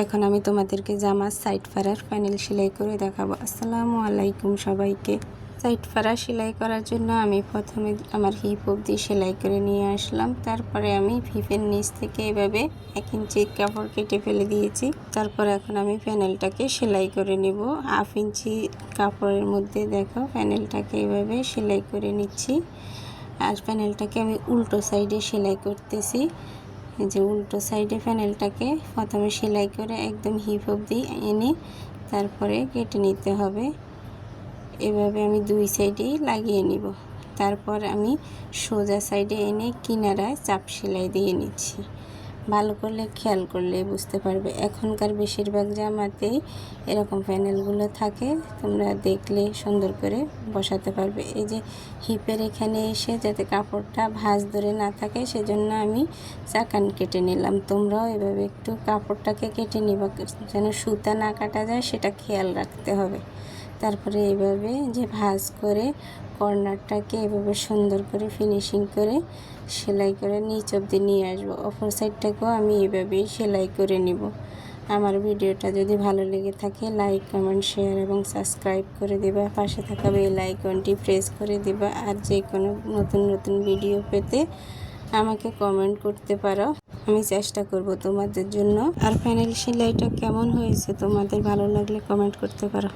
এখন আমি তোমাদেরকে জামার সাইড ফাড়ার প্যানেল সেলাই করে দেখাবো। আসসালামু আলাইকুম সবাইকে। সাইড ফাড়া সেলাই করার জন্য আমি প্রথমে আমার হিপ অবধি সেলাই করে নিয়ে আসলাম। তারপরে আমি হিপের নিচ থেকে এভাবে 1 ইঞ্চি কাপড় কেটে ফেলে দিয়েছি। তারপর এখন আমি প্যানেলটাকে সেলাই করে নেব। 1/2 ইঞ্চি কাপড়ের মধ্যে দেখো প্যানেলটাকে এভাবে সেলাই করে নিচ্ছি। আর প্যানেলটাকে আমি উল্টো সাইডে সেলাই করতেছি। এই যে উল্টো সাইডে প্যানেলটাকে প্রথমে সেলাই করে একদম হিপ অবধি এনে তারপরে কেটে নিতে হবে। এভাবে আমি 2 সাইডেই লাগিয়ে নিব। তারপর আমি সোজা সাইডে এনে কিনারায় চাপ সেলাই দিয়ে নিচ্ছি। ভালো করলে খেয়াল করলে বুঝতে পারবে। এখনকার বেশিরভাগ জামাতেই এরকম প্যানেলগুলো থাকে, তোমরা দেখলে সুন্দর করে বসাতে পারবে। এই যে হিপের এখানে এসে যাতে কাপড়টা ভাঁজ ধরে না থাকে সেজন্য আমি চাকান কেটে নিলাম। তোমরাও এভাবে একটু কাপড়টাকে কেটে নিবা, যেন সুতা না কাটা যায় সেটা খেয়াল রাখতে হবে। তারপরে এভাবে যে ভাঁজ করে কর্নারটাকে এভাবে সুন্দর করে ফিনিশিং করে সেলাই করে নিচ অবধি নিয়ে আসবো। অপর সাইডটাকেও আমি এভাবেই সেলাই করে নিব। আমার ভিডিওটা যদি ভালো লেগে থাকে লাইক, কমেন্ট, শেয়ার এবং সাবস্ক্রাইব করে দিবা। পাশে থাকা বেল আইকনটি প্রেস করে দিবা। আর যে কোনো নতুন নতুন ভিডিও পেতে আমাকে কমেন্ট করতে পারো, আমি চেষ্টা করব তোমাদের জন্য। আর প্যানেল সেলাইটা কেমন হয়েছে তোমাদের ভালো লাগলে কমেন্ট করতে পারো।